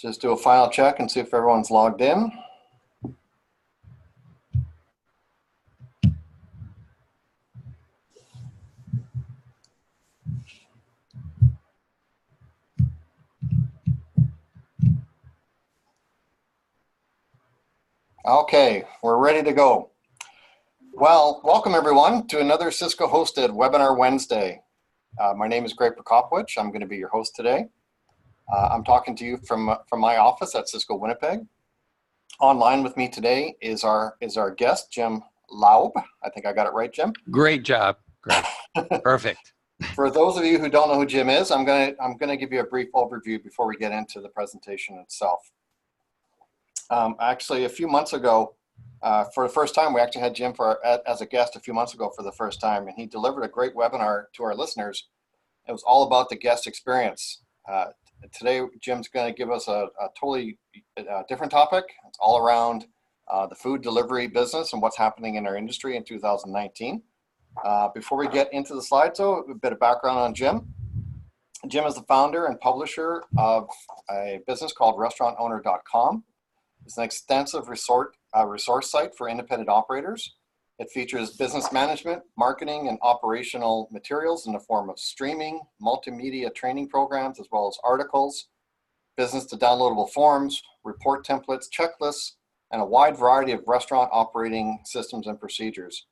Let's just do a final check and see if everyone's logged in. Okay, we're ready to go. Well, welcome everyone to another Cisco hosted Webinar Wednesday. My name is Greg Prokopowicz. I'm going to be your host today. I'm talking to you from my office at Cisco Winnipeg. Online with me today is our guest, Jim Laub. I think I got it right, Jim. Great job. Great. Perfect. For those of you who don't know who Jim is, I'm gonna give you a brief overview before we get into the presentation itself. Actually, a few months ago, for the first time, we actually had Jim as a guest a few months ago for the first time, and he delivered a great webinar to our listeners. It was all about the guest experience. Today, Jim's going to give us a totally different topic. It's all around the food delivery business and what's happening in our industry in 2019. Before we get into the slides, though, a bit of background on Jim. Jim is the founder and publisher of a business called restaurantowner.com. It's an extensive resource site for independent operators. It features business management, marketing, and operational materials in the form of streaming, multimedia training programs, as well as articles, business to downloadable forms, report templates, checklists, and a wide variety of restaurant operating systems and procedures.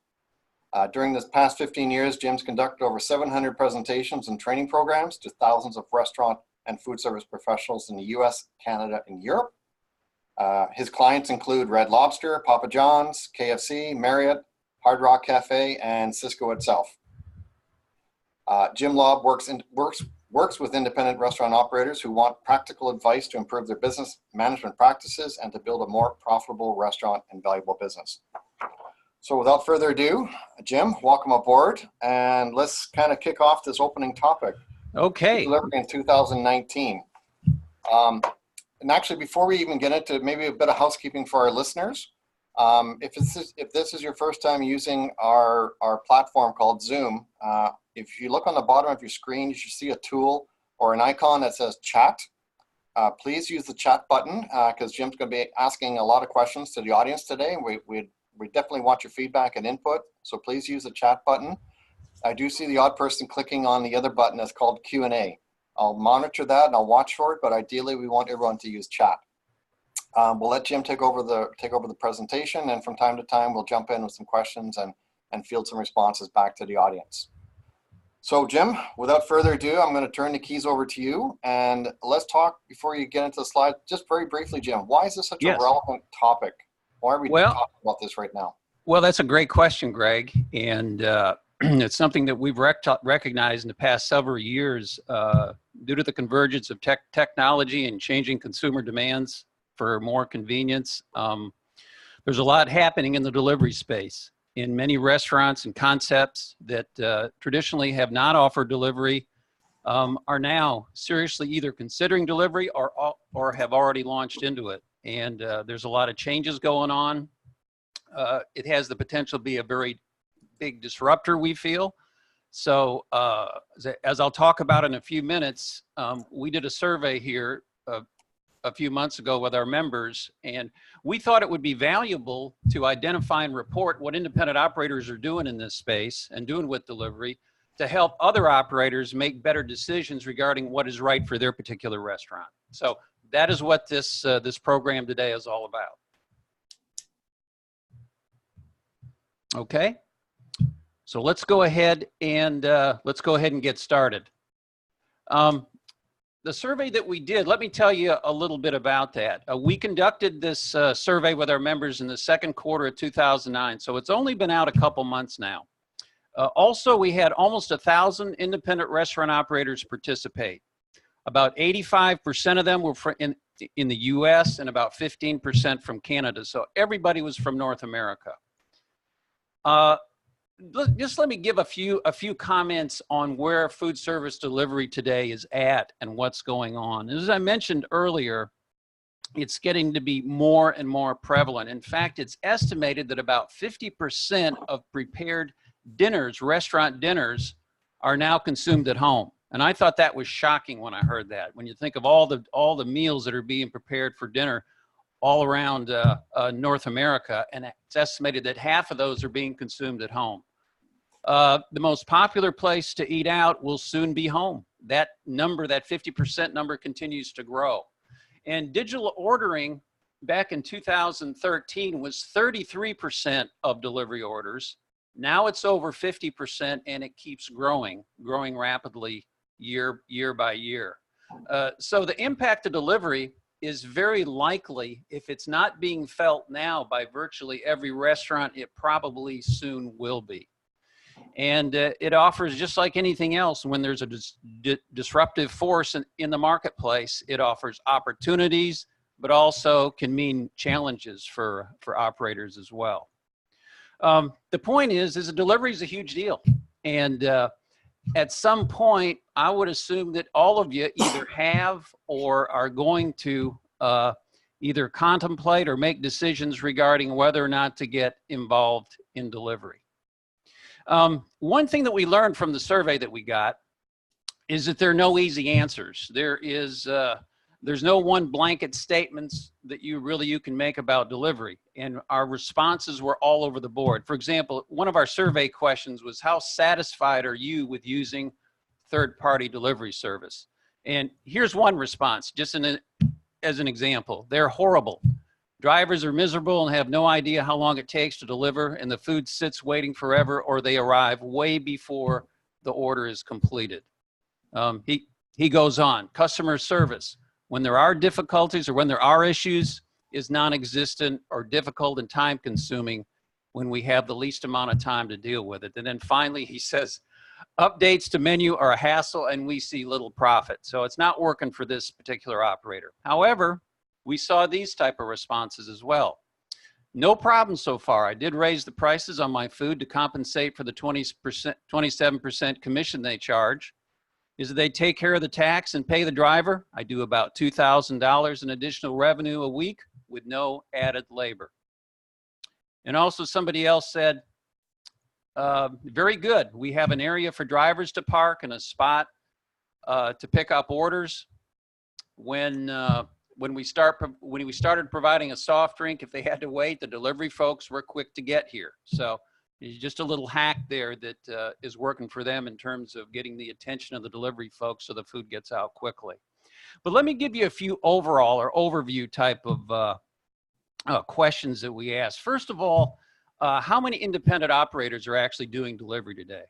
During this past 15 years, Jim's conducted over 700 presentations and training programs to thousands of restaurant and food service professionals in the US, Canada, and Europe. His clients include Red Lobster, Papa John's, KFC, Marriott, Hard Rock Cafe, and Cisco itself. Jim Laub works with independent restaurant operators who want practical advice to improve their business management practices and to build a more profitable restaurant and valuable business. So without further ado, Jim, welcome aboard, and let's kind of kick off this opening topic. Okay. Delivered in 2019. And actually, before we even get into maybe a bit of housekeeping for our listeners, if this is your first time using our platform called Zoom, if you look on the bottom of your screen, you should see a tool or an icon that says chat. Please use the chat button because Jim's going to be asking a lot of questions to the audience today. We definitely want your feedback and input, so please use the chat button. I do see the odd person clicking on the other button that's called Q&A. I'll monitor that and I'll watch for it, but ideally we want everyone to use chat. We'll let Jim take over the presentation, and from time to time we'll jump in with some questions and field some responses back to the audience. So Jim, without further ado, I'm going to turn the keys over to you, and let's talk before you get into the slide. Just very briefly, Jim, why is this such a relevant topic? Why are we talking about this right now? Well, that's a great question, Greg, and it's something that we've recognized in the past several years due to the convergence of technology and changing consumer demands for more convenience. There's a lot happening in the delivery space. In many restaurants and concepts that traditionally have not offered delivery are now seriously either considering delivery or have already launched into it. And there's a lot of changes going on. It has the potential to be a very big disruptor, we feel. So as I'll talk about in a few minutes, we did a survey here a few months ago with our members, and we thought it would be valuable to identify and report what independent operators are doing in this space and doing with delivery to help other operators make better decisions regarding what is right for their particular restaurant. So that is what this program today is all about. Okay. So let's go ahead and get started. The survey that we did, let me tell you a little bit about that. We conducted this survey with our members in the second quarter of 2009, so it's only been out a couple months now. Also, we had almost 1,000 independent restaurant operators participate. About 85% of them were in the US and about 15% from Canada, so everybody was from North America. Just let me give a few comments on where food service delivery today is at and what's going on. As I mentioned earlier, it's getting to be more and more prevalent. In fact, it's estimated that about 50% of prepared dinners, restaurant dinners, are now consumed at home. And I thought that was shocking when I heard that. When you think of all the meals that are being prepared for dinner all around North America, and it's estimated that half of those are being consumed at home. The most popular place to eat out will soon be home. That number, that 50% number, continues to grow. And digital ordering back in 2013 was 33% of delivery orders. Now it's over 50%, and it keeps growing rapidly year by year. So the impact of delivery is very likely, if it's not being felt now by virtually every restaurant, it probably soon will be. And it offers, just like anything else, when there's a disruptive force in the marketplace, it offers opportunities, but also can mean challenges for operators as well. The point is a delivery is a huge deal. And at some point, I would assume that all of you either have or are going to either contemplate or make decisions regarding whether or not to get involved in delivery. One thing that we learned from the survey that we got is that there are no easy answers. There's no one blanket statements that you can make about delivery. And our responses were all over the board. For example, one of our survey questions was, how satisfied are you with using third-party delivery service? And here's one response, just as an example. They're horrible. Drivers are miserable and have no idea how long it takes to deliver, and the food sits waiting forever, or they arrive way before the order is completed. He goes on, customer service, when there are difficulties or when there are issues, is non-existent or difficult and time-consuming when we have the least amount of time to deal with it. And then finally, he says, updates to menu are a hassle and we see little profit. So it's not working for this particular operator. However, we saw these type of responses as well. No problem so far. I did raise the prices on my food to compensate for the 27% commission they charge. Is that they take care of the tax and pay the driver. I do about $2,000 in additional revenue a week with no added labor. And also somebody else said, very good. We have an area for drivers to park and a spot to pick up orders. When we started providing a soft drink, if they had to wait, the delivery folks were quick to get here. So it's just a little hack there that is working for them in terms of getting the attention of the delivery folks so the food gets out quickly. But let me give you a few overall or overview type of questions that we asked. First of all, how many independent operators are actually doing delivery today?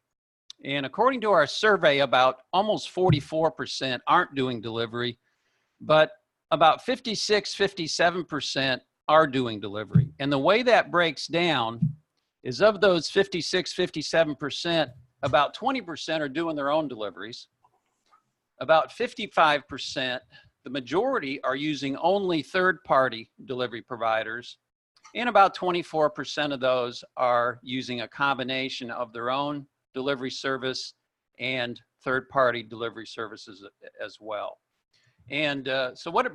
And according to our survey, about almost 44% aren't doing delivery, but about 57% are doing delivery. And the way that breaks down is, of those 57%, about 20% are doing their own deliveries. About 55%, the majority, are using only third-party delivery providers. And about 24% of those are using a combination of their own delivery service and third-party delivery services as well. And so what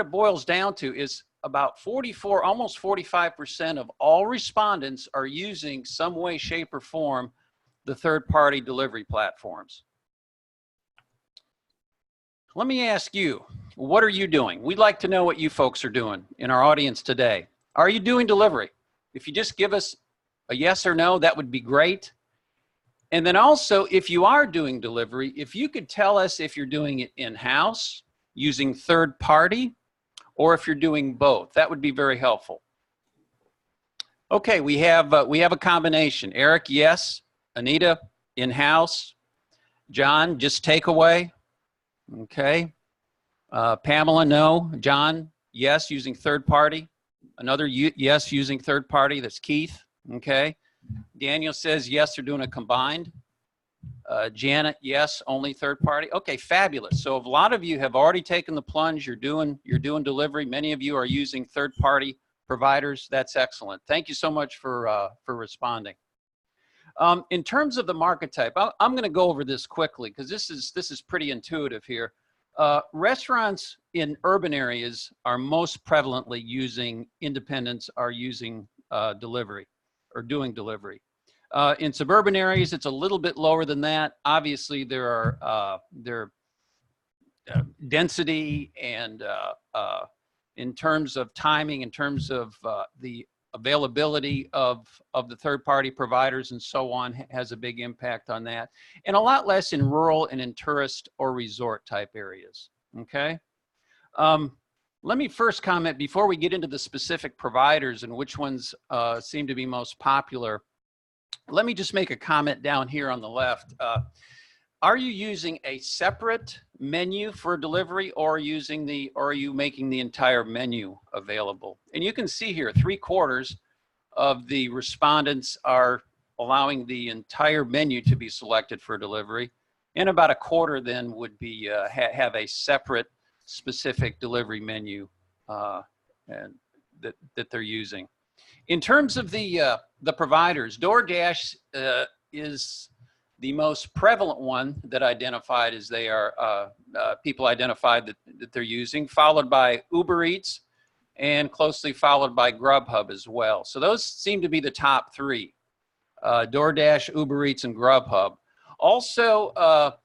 it boils down to is about almost 45% of all respondents are using some way, shape, or form the third-party delivery platforms. Let me ask you, what are you doing? We'd like to know what you folks are doing in our audience today. Are you doing delivery? If you just give us a yes or no, that would be great. And then also, if you are doing delivery, if you could tell us if you're doing it in-house, using third party, or if you're doing both. That would be very helpful. Okay, we have a combination. Eric, yes. Anita, in-house. John, just takeaway. Okay. Pamela, no. John, yes, using third party. Another yes, using third party. That's Keith. Okay. Daniel says yes, they're doing a combined. Janet, yes, only third party. Okay, fabulous. So a lot of you have already taken the plunge. You're doing delivery. Many of you are using third party providers. That's excellent. Thank you so much for responding. In terms of the market type, I'm going to go over this quickly because this is pretty intuitive here. Restaurants in urban areas are most prevalently using independents, are using delivery or doing delivery. In suburban areas, it's a little bit lower than that. Obviously, there are density and in terms of timing, in terms of the availability of the third-party providers and so on has a big impact on that, and a lot less in rural and in tourist or resort type areas. Okay. Let me first comment before we get into the specific providers and which ones seem to be most popular. Let me just make a comment down here on the left. Are you using a separate menu for delivery, or are you making the entire menu available? And you can see here 3/4 of the respondents are allowing the entire menu to be selected for delivery, and about 1/4 then would be have a separate specific delivery menu and that they're using. In terms of the providers, DoorDash is the most prevalent one that identified as they are people identified that they're using, followed by Uber Eats, and closely followed by Grub Hub as well. So those seem to be the top 3: DoorDash, Uber Eats, and Grub Hub. Also,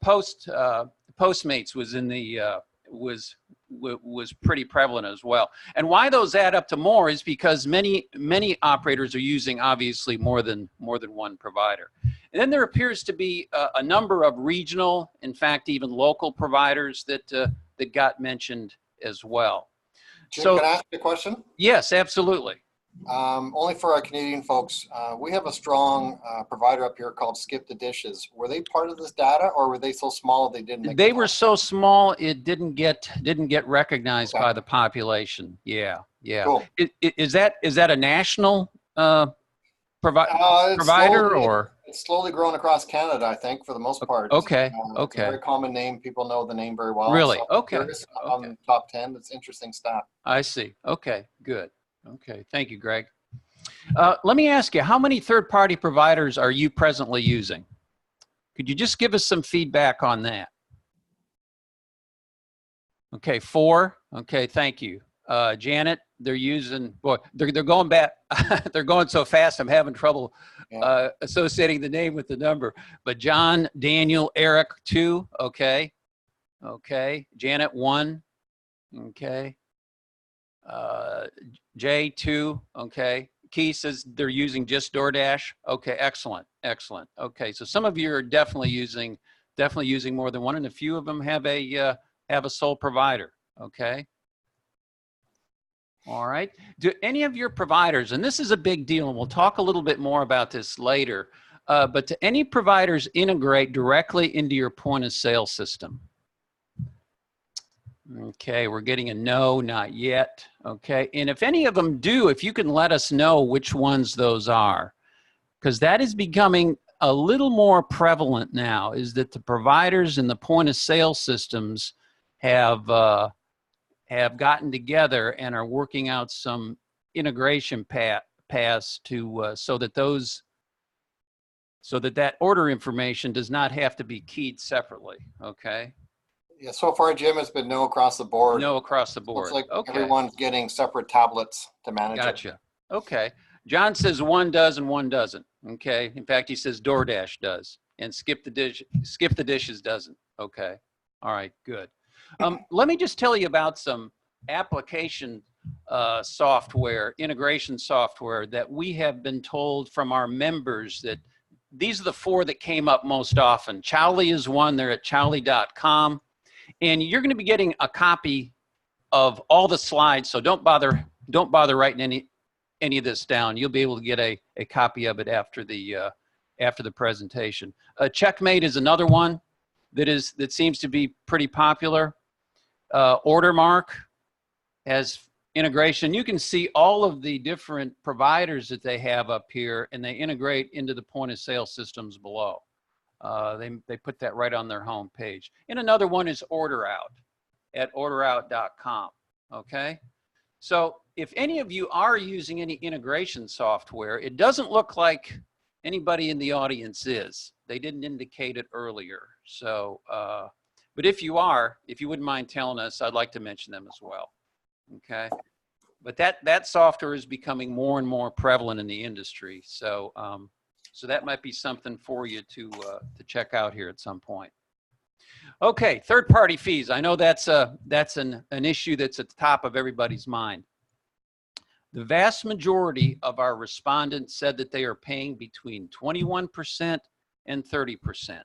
Postmates was in the was pretty prevalent as well. And why those add up to more is because many operators are using obviously more than one provider. And then there appears to be a number of regional, in fact, even local providers that got mentioned as well. Jim, So, can I ask you a question? Yes, absolutely. Only for our Canadian folks, we have a strong provider up here called Skip the Dishes. Were they part of this data, or were they so small they didn't make They were so small it didn't get recognized by the population. Yeah. Cool. Is that a national provider, or? It's slowly growing across Canada, I think, for the most part. Okay. It's a very common name. People know the name very well. Really? So Okay. On the top 10, it's interesting stuff. I see. Okay, good. Okay, thank you, Greg. Let me ask you, how many third-party providers are you presently using? Could you just give us some feedback on that? Okay, 4. Okay, thank you. Janet, they're using, boy, they're going back, they're going so fast, I'm having trouble associating the name with the number. But John, Daniel, Eric, 2, okay. Okay, Janet, 1, okay. Jay, 2, okay. Key says they're using just DoorDash. Okay, excellent, excellent. Okay, so some of you are definitely using more than one, and a few of them have a sole provider. Okay. All right. Do any of your providers, and this is a big deal, and we'll talk a little bit more about this later, but do any providers integrate directly into your point of sale system? Okay, we're getting a no, not yet. Okay, and if any of them do, if you can let us know which ones those are, because that is becoming a little more prevalent now, is that the providers in the point of sale systems have gotten together and are working out some integration paths to so that order information does not have to be keyed separately. Okay. Yeah, so far, Jim, it's been no across the board. No across the board. Looks like okay. Everyone's getting separate tablets to manage it. Gotcha. Okay. John says one does and one doesn't. Okay. In fact, he says DoorDash does, and Skip the Dishes doesn't. Okay. All right. Good. Let me just tell you about some application software, integration software that we have been told from our members that these are the 4 that came up most often. Chowly is one. They're at chowly.com. And you're going to be getting a copy of all the slides, so don't bother writing any of this down. You'll be able to get a copy of it after the presentation. Checkmate is another one that seems to be pretty popular. Ordermark has integration. You can see all of the different providers that they have up here, and they integrate into the point of sale systems below. They put that right on their home page. And another one is OrderOut at orderout.com. Okay. So if any of you are using any integration software, it doesn't look like anybody in the audience is. They didn't indicate it earlier. So, but if you are, if you wouldn't mind telling us, I'd like to mention them as well. Okay. But that software is becoming more and more prevalent in the industry. So, So that might be something for you to check out here at some point. Okay, third-party fees. I know that's an issue that's at the top of everybody's mind. The vast majority of our respondents said that they are paying between 21% and 30%.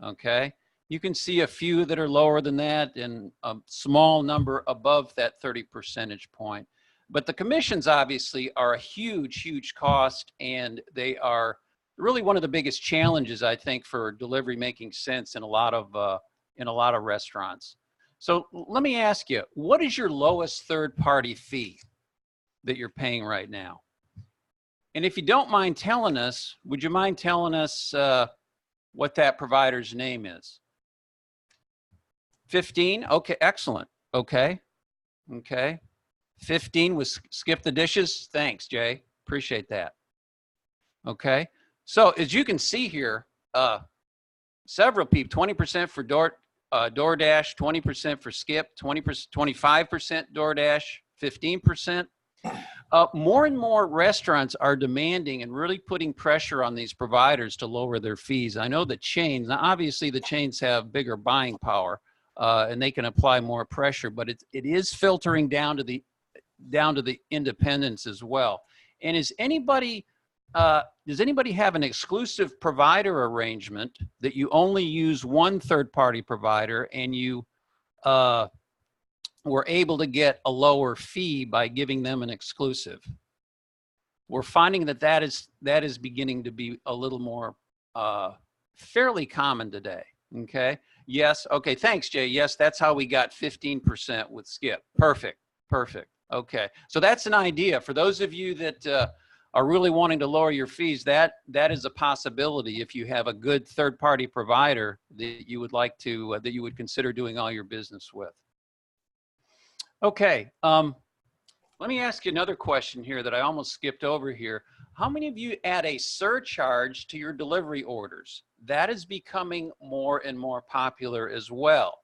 Okay, you can see a few that are lower than that and a small number above that 30 percentage point. But the commissions obviously are a huge, huge cost, and they are really one of the biggest challenges, I think, for delivery making sense in a lot of restaurants. So let me ask you, what is your lowest third-party fee that you're paying right now? And if you don't mind telling us, would you mind telling us what that provider's name is? 15? Okay, excellent. Okay. 15 was skip the dishes. Thanks, Jay. Appreciate that. Okay. So as you can see here, several people, 20% for DoorDash, 20% for Skip, 20%, 25% DoorDash, 15%. More and more restaurants are demanding and really putting pressure on these providers to lower their fees. I know the chains, now obviously the chains have bigger buying power and they can apply more pressure, but it is filtering down to the independents as well. And does anybody have an exclusive provider arrangement that you only use one third-party provider and you were able to get a lower fee by giving them an exclusive? We're finding that is beginning to be a little more fairly common today. Okay. Yes. Okay. Thanks, Jay. Yes, that's how we got 15% with Skip. Perfect. Okay. So that's an idea for those of you that are really wanting to lower your fees. That is a possibility if you have a good third-party provider that you would like to that you would consider doing all your business with. Okay, let me ask you another question here that I almost skipped over here. How many of you add a surcharge to your delivery orders? That is becoming more and more popular as well.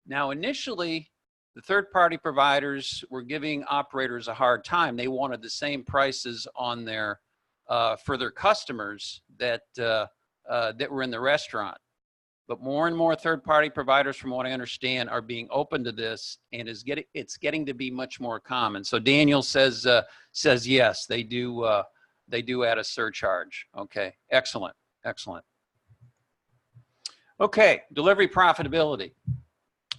Now, initially, the third-party providers were giving operators a hard time. They wanted the same prices on their for their customers that were in the restaurant. But more and more third-party providers, from what I understand, are being open to this, and it's getting to be much more common. So Daniel says yes, they do add a surcharge. Okay, excellent. Okay, delivery profitability.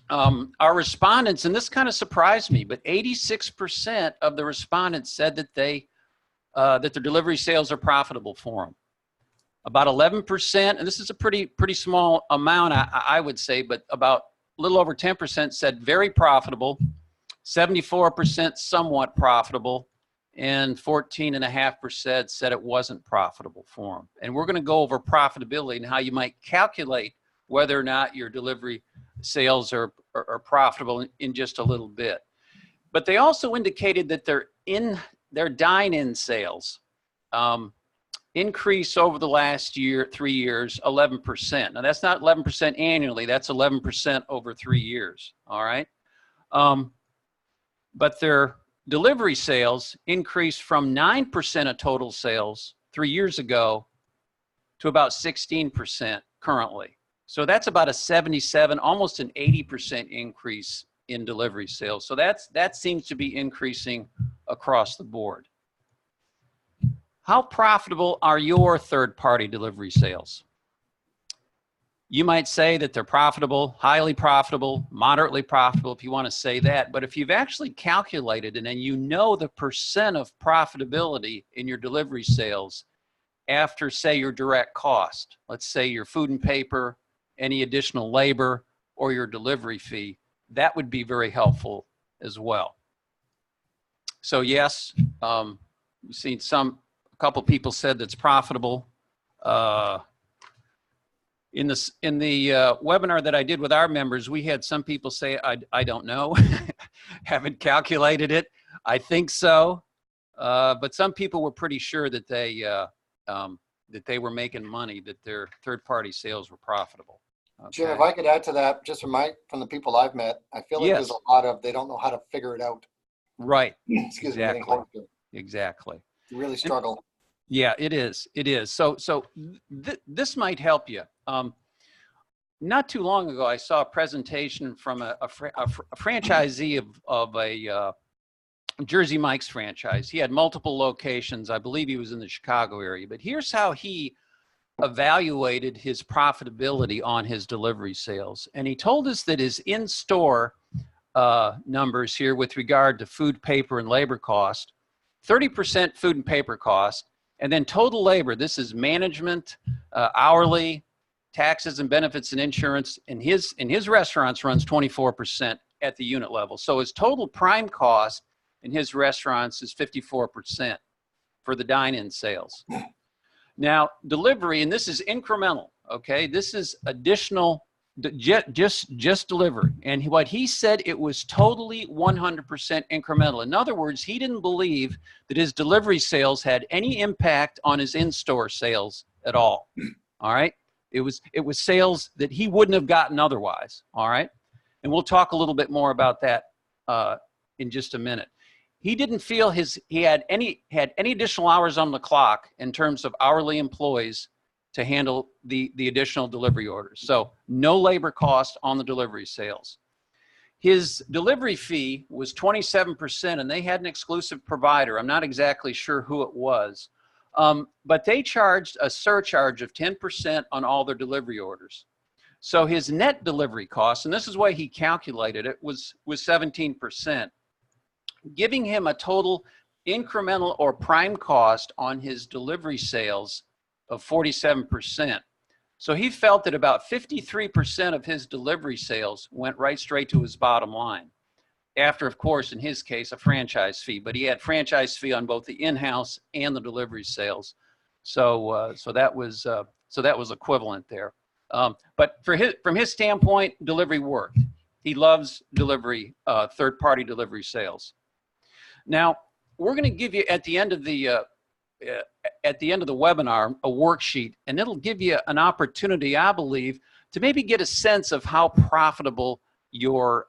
Our respondents, and this kind of surprised me, but 86% of the respondents said that that their delivery sales are profitable for them. About 11%, and this is a pretty small amount, I would say, but about a little over 10% said very profitable, 74% somewhat profitable, and 14.5% said it wasn't profitable for them. And we're going to go over profitability and how you might calculate whether or not your delivery sales are profitable in just a little bit. But they also indicated that their dine-in sales increase over the last 3 years, 11%. Now that's not 11% annually, that's 11% over 3 years, all right? But their delivery sales increased from 9% of total sales 3 years ago to about 16% currently. So that's about a 77, almost an 80% increase in delivery sales. So that seems to be increasing across the board. How profitable are your third-party delivery sales? You might say that they're profitable, highly profitable, moderately profitable, if you want to say that. But if you've actually calculated and then you know the percent of profitability in your delivery sales after, say, your direct cost, let's say your food and paper, any additional labor, or your delivery fee, that would be very helpful as well. So yes, we've seen a couple people said that's profitable. In the webinar that I did with our members, we had some people say, I don't know, haven't calculated it. I think so, but some people were pretty sure that they were making money, that their third-party sales were profitable. Okay. Jim, if I could add to that, just from the people I've met, I feel like there's a lot of, they don't know how to figure it out. Right. Excuse me. Exactly. They really struggle. Yeah, it is. It is. So this might help you. Not too long ago, I saw a presentation from a franchisee of a Jersey Mike's franchise. He had multiple locations. I believe he was in the Chicago area. But here's how he evaluated his profitability on his delivery sales. And he told us that his in-store numbers here with regard to food, paper, and labor cost, 30% food and paper cost, and then total labor, this is management, hourly, taxes and benefits and insurance, in his restaurants runs 24% at the unit level. So his total prime cost in his restaurants is 54% for the dine-in sales. Now, delivery, and this is incremental, okay? This is additional, just delivery. And what he said, it was totally 100% incremental. In other words, he didn't believe that his delivery sales had any impact on his in-store sales at all, all right? It was sales that he wouldn't have gotten otherwise, all right? And we'll talk a little bit more about that in just a minute. He didn't feel he had any additional hours on the clock in terms of hourly employees to handle the additional delivery orders. So no labor cost on the delivery sales. His delivery fee was 27%, and they had an exclusive provider. I'm not exactly sure who it was, but they charged a surcharge of 10% on all their delivery orders. So his net delivery cost, and this is why he calculated it, was 17%, giving him a total incremental or prime cost on his delivery sales of 47%. So he felt that about 53% of his delivery sales went right straight to his bottom line. After, of course, in his case, a franchise fee, but he had franchise fee on both the in-house and the delivery sales. So that was equivalent there. But from his standpoint, delivery worked. He loves delivery, third-party delivery sales. Now, we're going to give you at the end of the webinar a worksheet, and it'll give you an opportunity, I believe, to maybe get a sense of how profitable your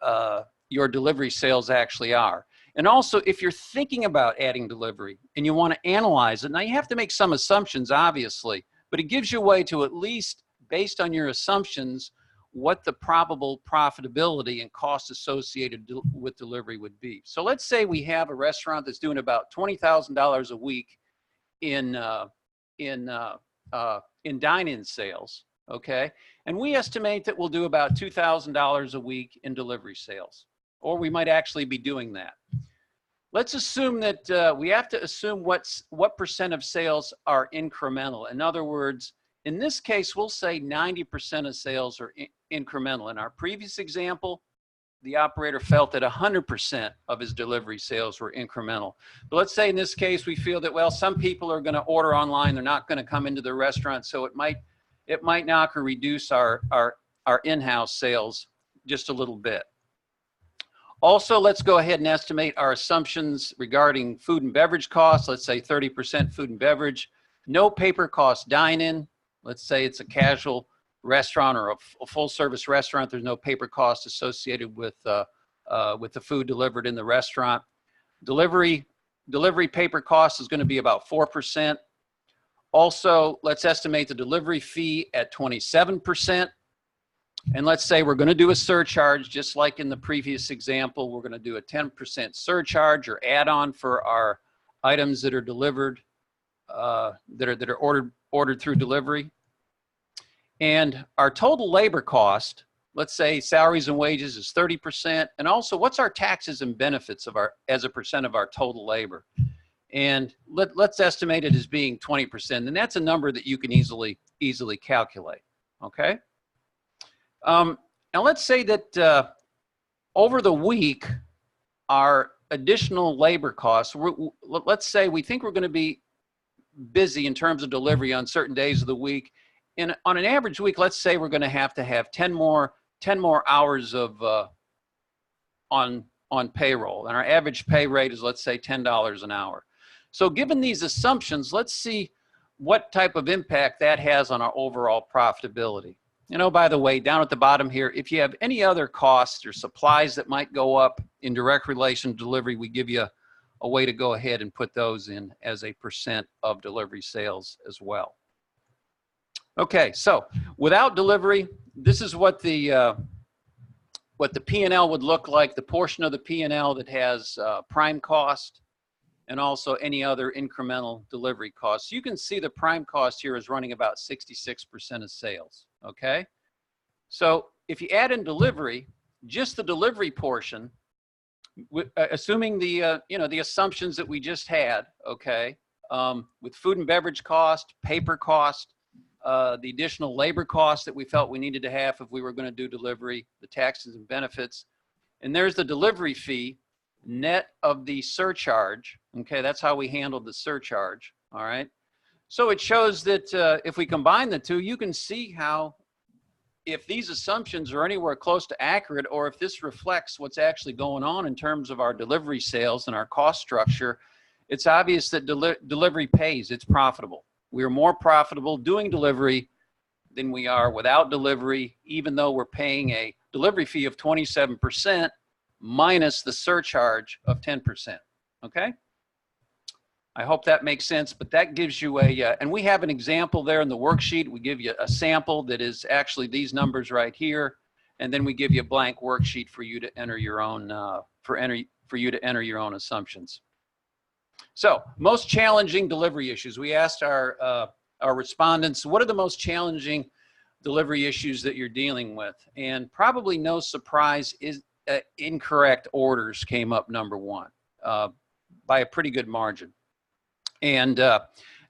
delivery sales actually are. And also, if you're thinking about adding delivery and you want to analyze it, now you have to make some assumptions, obviously, but it gives you a way to at least, based on your assumptions, what the probable profitability and cost associated with delivery would be. So let's say we have a restaurant that's doing about $20,000 a week in dine-in sales, okay? And we estimate that we'll do about $2,000 a week in delivery sales, or we might actually be doing that. Let's assume that we have to assume what percent of sales are incremental. In other words, in this case, we'll say 90% of sales are incremental. In our previous example, the operator felt that 100% of his delivery sales were incremental. But let's say in this case, we feel that, well, some people are going to order online. They're not going to come into the restaurant. So it might knock or reduce our in-house sales just a little bit. Also, let's go ahead and estimate our assumptions regarding food and beverage costs. Let's say 30% food and beverage, no paper cost dine-in. Let's say it's a casual restaurant or a full-service restaurant. There's no paper cost associated with the food delivered in the restaurant. Delivery paper cost is going to be about 4%. Also, let's estimate the delivery fee at 27%. And let's say we're going to do a surcharge, just like in the previous example. We're going to do a 10% surcharge or add-on for our items that are delivered, that are ordered through delivery. And our total labor cost, let's say salaries and wages, is 30%. And also, what's our taxes and benefits as a percent of our total labor? And let's estimate it as being 20%. And that's a number that you can easily calculate, okay? Now let's say that over the week, our additional labor costs, let's say we think we're going to be busy in terms of delivery on certain days of the week. And on an average week, let's say we're going to have 10 more hours of on payroll. And our average pay rate is, let's say, $10 an hour. So given these assumptions, let's see what type of impact that has on our overall profitability. You know, by the way, down at the bottom here, if you have any other costs or supplies that might go up in direct relation to delivery, we give you a way to go ahead and put those in as a % of delivery sales as well. Okay, so without delivery, this is what the P&L would look like, the portion of the P&L that has prime cost and also any other incremental delivery costs. You can see the prime cost here is running about 66% of sales, okay? So if you add in delivery, just the delivery portion, assuming the, the assumptions that we just had, okay, with food and beverage cost, paper cost, the additional labor costs that we felt we needed to have if we were going to do delivery, the taxes and benefits. And there's the delivery fee, net of the surcharge. Okay, that's how we handled the surcharge. All right. So it shows that if we combine the two, you can see how if these assumptions are anywhere close to accurate, or if this reflects what's actually going on in terms of our delivery sales and our cost structure, it's obvious that delivery pays, it's profitable. We are more profitable doing delivery than we are without delivery, even though we're paying a delivery fee of 27% minus the surcharge of 10%, okay? I hope that makes sense, but that gives you and we have an example there in the worksheet. We give you a sample that is actually these numbers right here, and then we give you a blank worksheet for you to enter your own, for you to enter your own assumptions. So, most challenging delivery issues. We asked our respondents, what are the most challenging delivery issues that you're dealing with? And probably no surprise is incorrect orders came up number one by a pretty good margin. And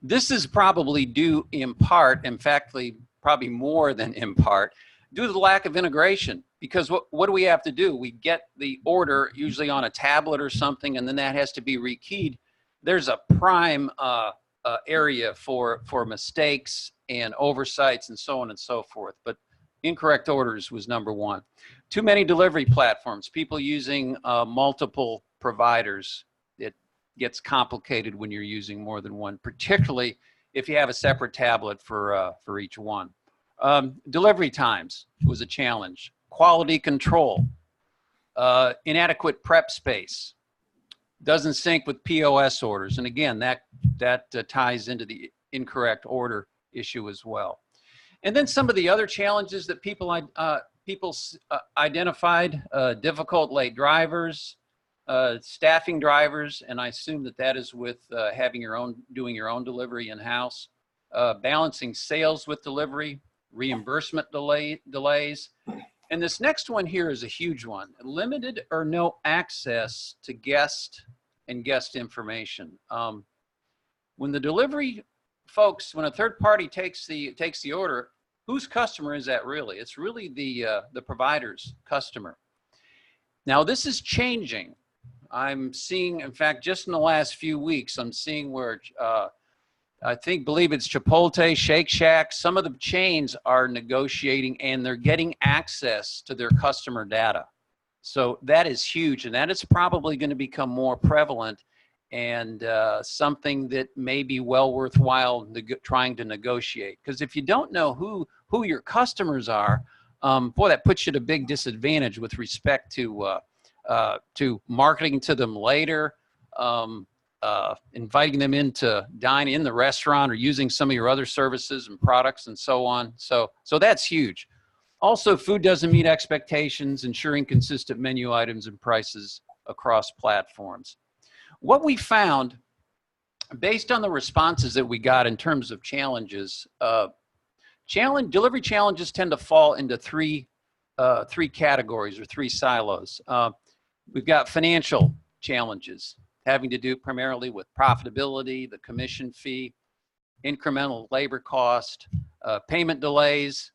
this is probably due in part, in fact, probably more than in part, due to the lack of integration. Because what do we have to do? We get the order usually on a tablet or something, and then that has to be rekeyed. There's a prime area for mistakes and oversights and so on and so forth. But incorrect orders was number one. Too many delivery platforms, people using multiple providers. It gets complicated when you're using more than one, particularly if you have a separate tablet for each one. Delivery times was a challenge. Quality control, inadequate prep space, doesn't sync with POS orders. And again, that ties into the incorrect order issue as well. And then some of the other challenges that people identified, difficult late drivers, staffing drivers, and I assume that is with doing your own delivery in-house, balancing sales with delivery, reimbursement delays. And this next one here is a huge one. Limited or no access to guest and guest information. When the delivery folks, when a third party takes the order, whose customer is that really? It's really the provider's customer. Now this is changing. I'm seeing, in fact, just in the last few weeks, I'm seeing where believe it's Chipotle, Shake Shack, some of the chains are negotiating and they're getting access to their customer data. So that is huge, and that is probably going to become more prevalent and something that may be well worthwhile trying to negotiate. Because if you don't know who your customers are, boy, that puts you at a big disadvantage with respect to marketing to them later, inviting them in to dine in the restaurant or using some of your other services and products and so on. So that's huge. Also, food doesn't meet expectations, ensuring consistent menu items and prices across platforms. What we found, based on the responses that we got in terms of challenges, delivery challenges tend to fall into three categories or three silos. We've got financial challenges, having to do primarily with profitability, the commission fee, incremental labor cost, payment delays,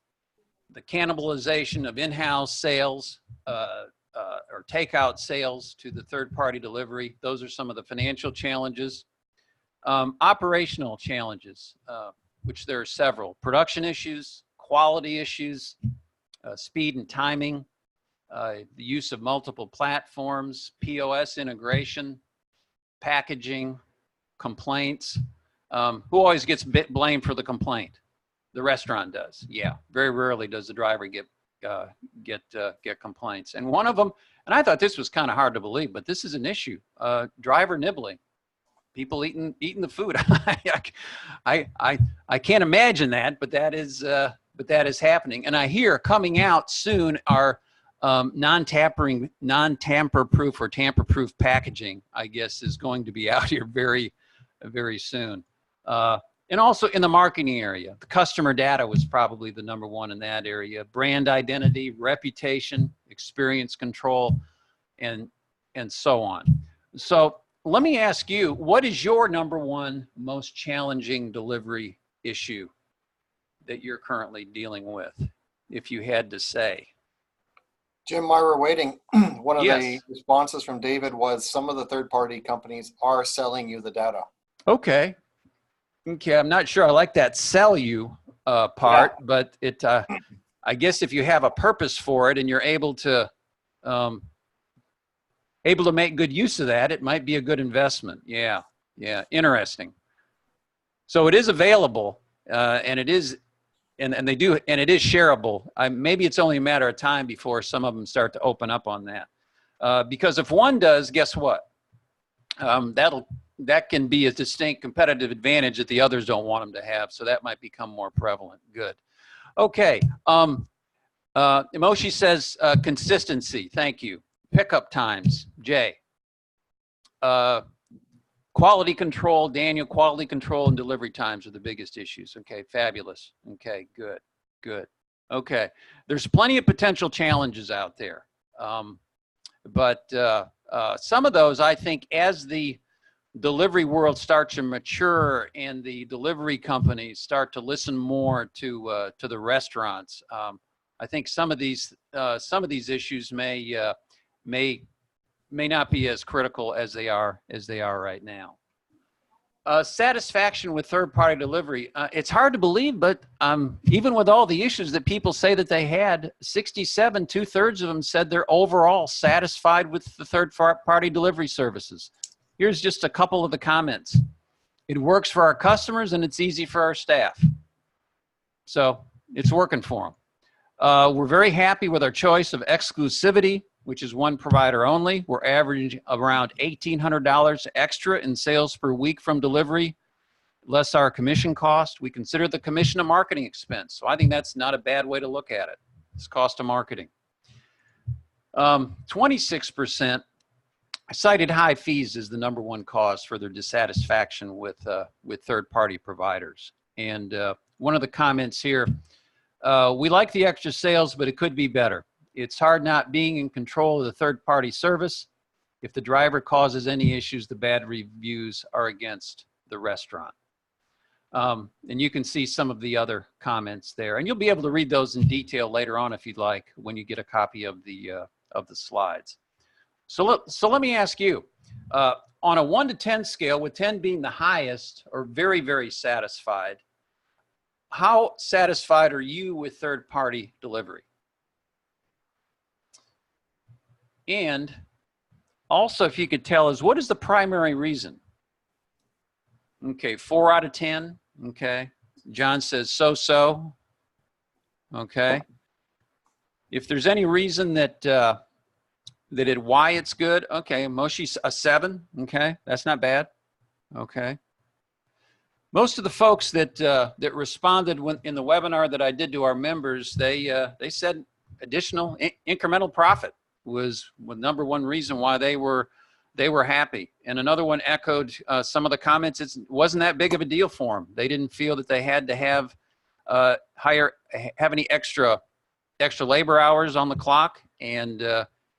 the cannibalization of in-house sales or takeout sales to the third-party delivery. Those are some of the financial challenges. Operational challenges, which there are several. Production issues, quality issues, speed and timing, the use of multiple platforms, POS integration, packaging, complaints. Who always gets blamed for the complaint? The restaurant does. Yeah, very rarely does the driver get get complaints. And one of them, and I thought this was kind of hard to believe, but this is an issue. Driver nibbling, people eating the food. I can't imagine that, but that is happening. And I hear coming out soon are non-tamper-proof or tamper-proof packaging, I guess, is going to be out here very, very soon. And also in the marketing area, the customer data was probably the number one in that area. Brand identity, reputation, experience control, and so on. So let me ask you, what is your number one most challenging delivery issue that you're currently dealing with, if you had to say? Jim, while we're waiting, one of Yes. the responses from David was some of the third-party companies are selling you the data. Okay. Okay, I'm not sure I like that sell you part, Yeah. but it, I guess if you have a purpose for it and you're able to make good use of that, it might be a good investment. Yeah, yeah, interesting. So it is available, and it is, and they do, and it is shareable. Maybe it's only a matter of time before some of them start to open up on that. Because if one does, guess what? That can be a distinct competitive advantage that the others don't want them to have. So that might become more prevalent. Good. Okay. Emoshi says consistency. Thank you. Pickup times. Jay. Quality control. Daniel, quality control and delivery times are the biggest issues. Okay. Fabulous. Okay. Good. Good. Okay. There's plenty of potential challenges out there. But some of those, I think, as the delivery world starts to mature and the delivery companies start to listen more to the restaurants, I think some of these issues may not be as critical as they are right now. Satisfaction with third-party delivery. It's hard to believe, but even with all the issues that people say that they had, 67, 2/3 of them said they're overall satisfied with the third-party delivery services. Here's just a couple of the comments. It works for our customers and it's easy for our staff. So it's working for them. We're very happy with our choice of exclusivity, which is one provider only. We're averaging around $1,800 extra in sales per week from delivery, less our commission cost. We consider the commission a marketing expense. So I think that's not a bad way to look at it. It's cost of marketing. 26% cited high fees as the number one cause for their dissatisfaction with third-party providers. And one of the comments here, we like the extra sales, but it could be better. It's hard not being in control of the third-party service. If the driver causes any issues, the bad reviews are against the restaurant. And you can see some of the other comments there. And you'll be able to read those in detail later on if you'd like, when you get a copy of the slides. So let me ask you, on a 1 to 10 scale, with 10 being the highest or very, very satisfied, how satisfied are you with third-party delivery? And also, if you could tell us, what is the primary reason? Okay, 4 out of 10. Okay. John says so-so. Okay. If there's any reason that why it's good, okay. Moshi's a 7. Okay, that's not bad. Okay. Most of the folks that responded in the webinar that I did to our members, they said additional incremental profit was the number one reason why they were happy. And another one echoed some of the comments. It wasn't that big of a deal for them. They didn't feel that they had to have any extra labor hours on the clock, and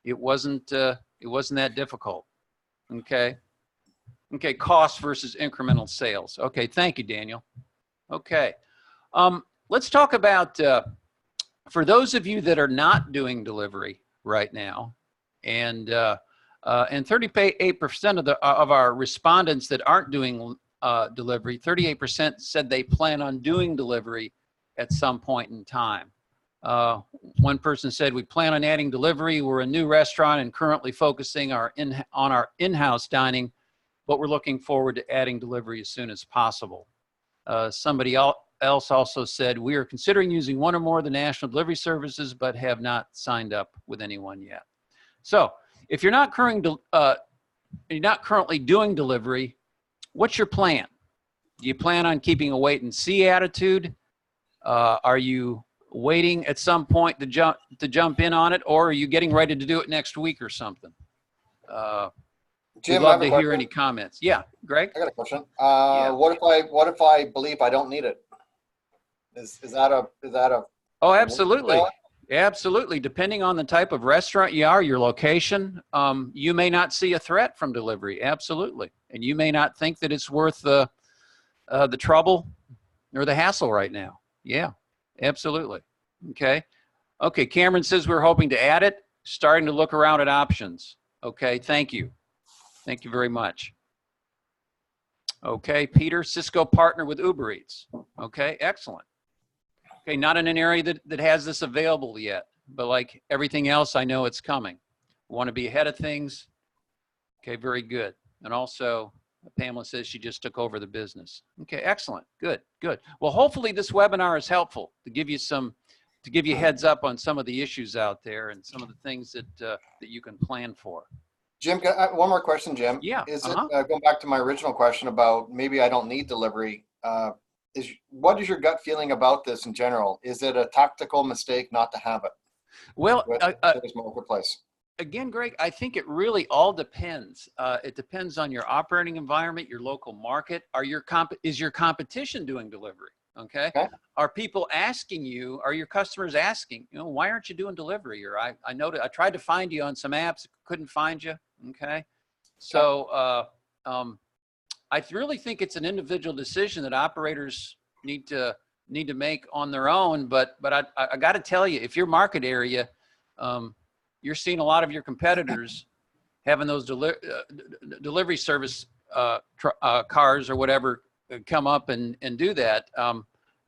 it wasn't that difficult. Okay. Okay. Cost versus incremental sales. Okay. Thank you, Daniel. Okay. Let's talk about for those of you that are not doing delivery right now, and 38% of our respondents that aren't doing delivery, 38% said they plan on doing delivery at some point in time. One person said, we plan on adding delivery. We're a new restaurant and currently focusing on our in-house dining, but we're looking forward to adding delivery as soon as possible. Somebody else also said, we are considering using one or more of the national delivery services, but have not signed up with anyone yet. So if you're not currently doing delivery, what's your plan? Do you plan on keeping a wait and see attitude? Are you waiting at some point to jump in on it, or are you getting ready to do it next week or something? Jim, we'd I love have a to hear question. any comments. Yeah, Greg? I got a question. Yeah. What if I believe I don't need it? Is that a Oh, absolutely. Absolutely. Depending on the type of restaurant you are, your location, you may not see a threat from delivery. Absolutely. And you may not think that it's worth the trouble or the hassle right now. Yeah, absolutely. Okay. Okay. Cameron says we're hoping to add it, starting to look around at options. Okay. Thank you. Thank you very much. Okay. Peter, Cisco partner with Uber Eats. Okay. Excellent. Okay, not in an area that has this available yet, but like everything else, I know it's coming. Want to be ahead of things. Okay, very good. And also, Pamela says she just took over the business. Okay, excellent. Good, good. Well, hopefully this webinar is helpful to give you heads up on some of the issues out there and some of the things that you can plan for. Jim, one more question, Jim. Yeah. Is it going back to my original question about maybe I don't need delivery? What is your gut feeling about this in general? Is it a tactical mistake not to have it? Well, this marketplace. Again, Greg, I think it really all depends. It depends on your operating environment, your local market. Is your competition doing delivery? Okay. Are people asking you? Are your customers asking? Why aren't you doing delivery? Or I noticed I tried to find you on some apps, couldn't find you. Okay. So I really think it's an individual decision that operators need to make on their own. But I got to tell you, if your market area, you're seeing a lot of your competitors having those delivery service cars or whatever come up and do that.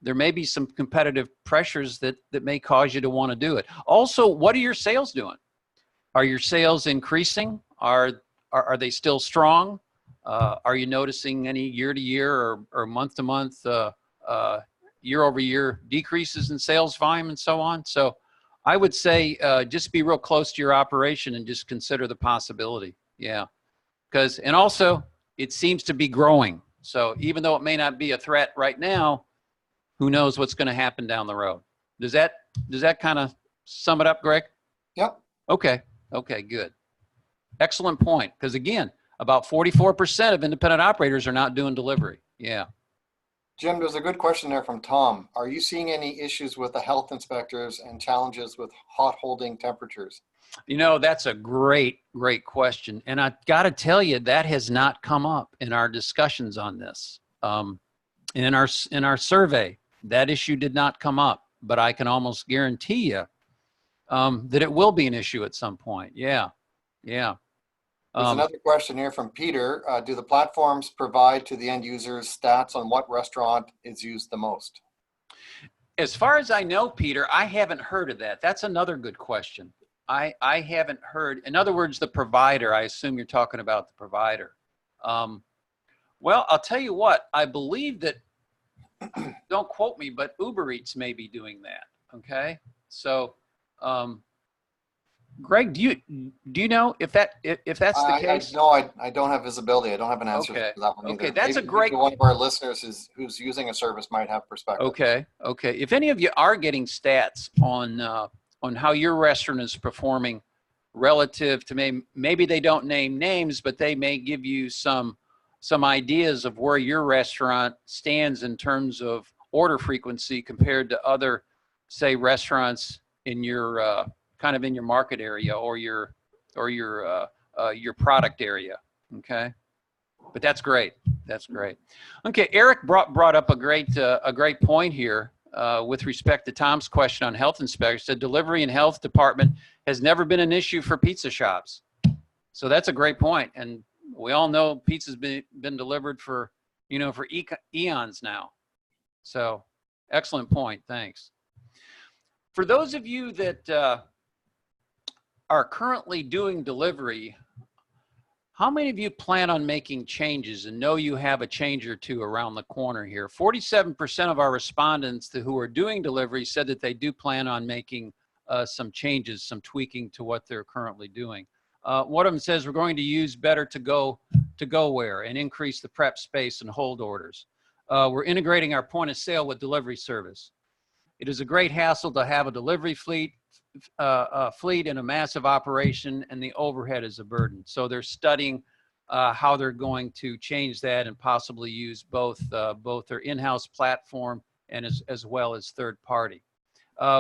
There may be some competitive pressures that may cause you to want to do it. Also, what are your sales doing? Are your sales increasing? Are they still strong? Are you noticing any year-to-year or month-to-month, year-over-year decreases in sales volume and so on? So I would say just be real close to your operation and just consider the possibility. Yeah. And also, it seems to be growing. So even though it may not be a threat right now, who knows what's going to happen down the road? Does that kind of sum it up, Greg? Yep. Okay. Okay, good. Excellent point. Because again, about 44% of independent operators are not doing delivery. Yeah. Jim, there's a good question there from Tom. Are you seeing any issues with the health inspectors and challenges with hot holding temperatures? That's a great question. And I got to tell you, that has not come up in our discussions on this. In our survey, that issue did not come up, but I can almost guarantee you that it will be an issue at some point. Yeah. Yeah. There's another question here from Peter. Do the platforms provide to the end users stats on what restaurant is used the most? As far as I know, Peter, I haven't heard of that. That's another good question. I haven't heard. In other words, the provider, I assume you're talking about the provider. Well, I'll tell you what, I believe that, don't quote me, but Uber Eats may be doing that. Okay. So, Greg, do you know if that's the case? No, I don't have visibility. I don't have an answer to that one either. Okay, that's maybe, a great. Maybe one of our listeners who's using a service might have perspective. Okay, okay. If any of you are getting stats on how your restaurant is performing relative to maybe they don't name names, but they may give you some ideas of where your restaurant stands in terms of order frequency compared to other, say, restaurants in your kind of in your market area or your product area. Okay, but that's great. That's great. Okay, Eric brought up a great point here with respect to Tom's question on health inspectors. The delivery and health department has never been an issue for pizza shops. So that's a great point. And we all know pizza's been delivered for eons now. So excellent point. Thanks. For those of you that are currently doing delivery, How many of you plan on making changes and know you have a change or two around the corner here? 47% of our respondents who are doing delivery said that they do plan on making some changes, some tweaking to what they're currently doing. One of them says we're going to use better to-go-ware and increase the prep space and hold orders. We're integrating our point of sale with delivery service. It is a great hassle to have a delivery fleet in a massive operation, and the overhead is a burden. So they're studying how they're going to change that and possibly use both their in-house platform and as well as third party.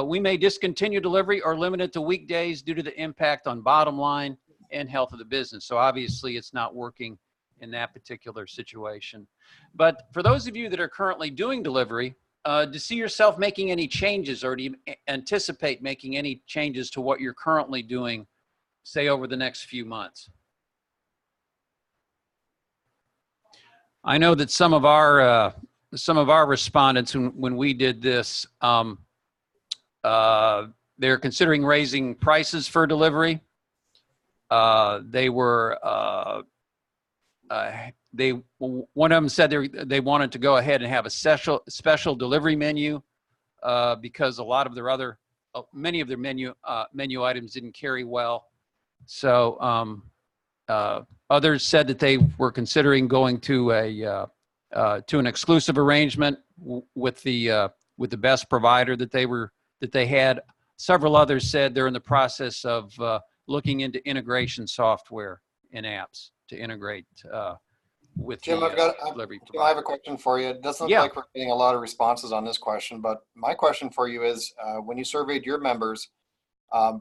We may discontinue delivery or limit it to weekdays due to the impact on bottom line and health of the business. So obviously it's not working in that particular situation. But for those of you that are currently doing delivery, do you see yourself making any changes, or do you anticipate making any changes to what you're currently doing, say, over the next few months? I know that some of our respondents, when we did this, they're considering raising prices for delivery. One of them said they wanted to go ahead and have a special delivery menu because a lot of their many of their menu items didn't carry well. So others said that they were considering going to an exclusive arrangement with the best provider that they had. Several others said they're in the process of looking into integration software and apps to integrate with Jim, delivery Jim, I have a question for you. It doesn't look like we're getting a lot of responses on this question, but my question for you is, when you surveyed your members,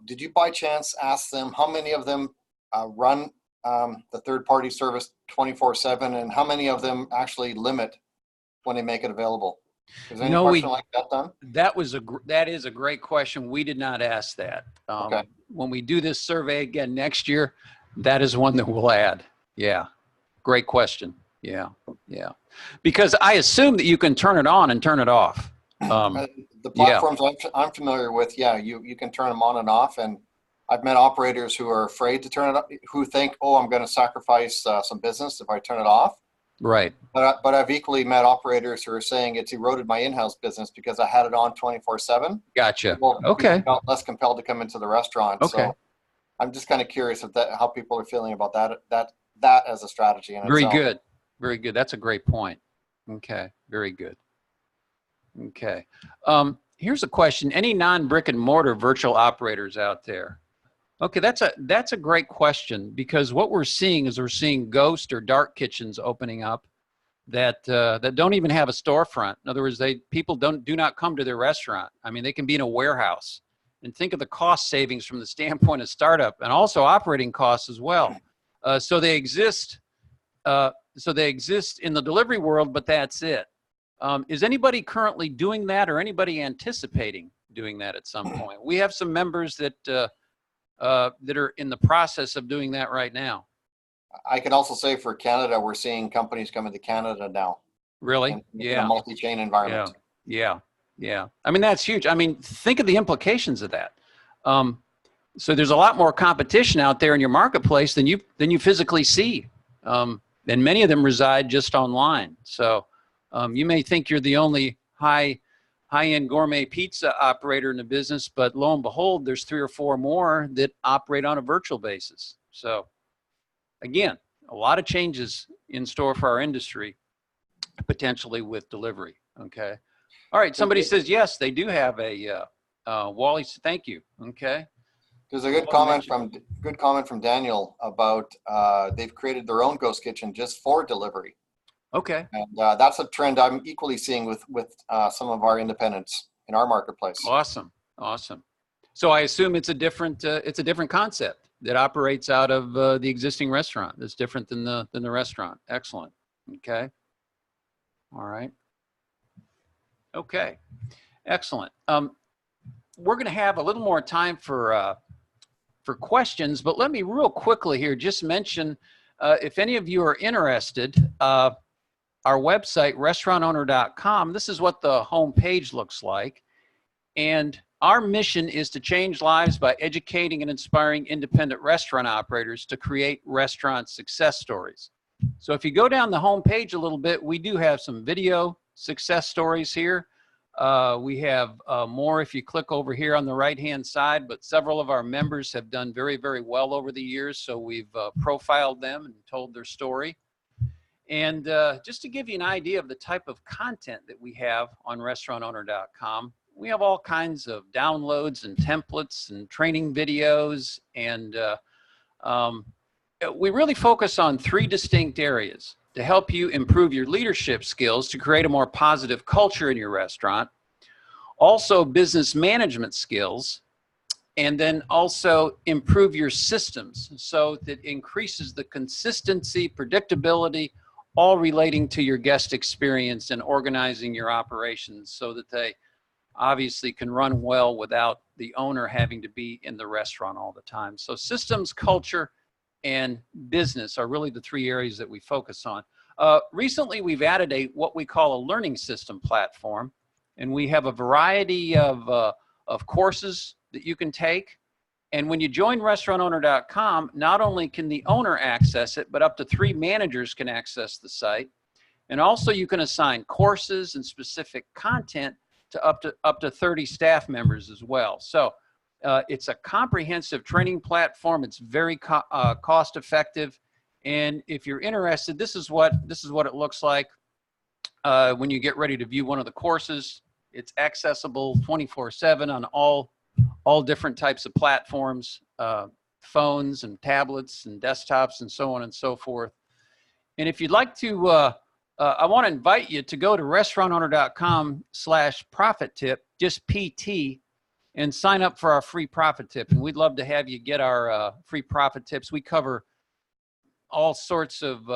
did you by chance ask them how many of them run the third-party service 24/7, and how many of them actually limit when they make it available? Is there any question like that done? That is a great question. We did not ask that. Okay. When we do this survey again next year, that is one that we'll add. Yeah. Great question. Yeah. Yeah. Because I assume that you can turn it on and turn it off. The platforms I'm familiar with, you can turn them on and off. And I've met operators who are afraid to turn it up, who think, oh, I'm going to sacrifice some business if I turn it off. Right. But I've equally met operators who are saying it's eroded my in-house business because I had it on 24/7. Gotcha. People felt less compelled to come into the restaurant. Okay. So I'm just kind of curious how people are feeling about that as a strategy. Very good. Very good. That's a great point. Okay. Very good. Okay. Here's a question. Any non-brick and mortar virtual operators out there? Okay, that's a great question, because what we're seeing is ghost or dark kitchens opening up that don't even have a storefront. In other words, people do not come to their restaurant. I mean, they can be in a warehouse. And think of the cost savings from the standpoint of startup, and also operating costs as well. So they exist in the delivery world, but that's it. Is anybody currently doing that, or anybody anticipating doing that at some point? We have some members that are in the process of doing that right now. I can also say for Canada, we're seeing companies coming to Canada now. Really? In a multi-chain environment. Yeah. I mean, that's huge. I mean, think of the implications of that. So there's a lot more competition out there in your marketplace than you physically see. And many of them reside just online. So you may think you're the only high-end gourmet pizza operator in the business, but lo and behold, there's 3 or 4 more that operate on a virtual basis. So again, a lot of changes in store for our industry, potentially with delivery. Okay. All right. Somebody says, yes, they do have a, Wally, thank you. Okay. There's a good comment from Daniel about they've created their own ghost kitchen just for delivery. Okay. And that's a trend I'm equally seeing with some of our independents in our marketplace. Awesome. So I assume it's a different concept that operates out of the existing restaurant. That's different than the restaurant. Excellent. Okay. All right. Okay. Excellent. We're going to have a little more time for questions, but let me real quickly here just mention, if any of you are interested, our website, restaurantowner.com, this is what the home page looks like. And our mission is to change lives by educating and inspiring independent restaurant operators to create restaurant success stories. So if you go down the home page a little bit, we do have some video success stories here. We have more if you click over here on the right-hand side, but several of our members have done very, very well over the years. So we've profiled them and told their story. And just to give you an idea of the type of content that we have on restaurantowner.com, we have all kinds of downloads and templates and training videos. And we really focus on 3 distinct areas to help you improve your leadership skills to create a more positive culture in your restaurant, also business management skills, and then also improve your systems so that increases the consistency, predictability, all relating to your guest experience and organizing your operations so that they obviously can run well without the owner having to be in the restaurant all the time. So systems, culture, and business are really the 3 areas that we focus on. Recently, we've added what we call a learning system platform, and we have a variety of courses that you can take. And when you join restaurantowner.com, not only can the owner access it, but up to 3 managers can access the site. And also you can assign courses and specific content to up to 30 staff members as well. So it's a comprehensive training platform. It's very cost effective. And if you're interested, this is what it looks like when you get ready to view one of the courses. It's accessible 24/7 on all different types of platforms, phones and tablets and desktops and so on and so forth. And if you'd like to, I want to invite you to go to restaurantowner.com/profit tip, just PT, and sign up for our free profit tip. And we'd love to have you get our free profit tips. We cover all sorts of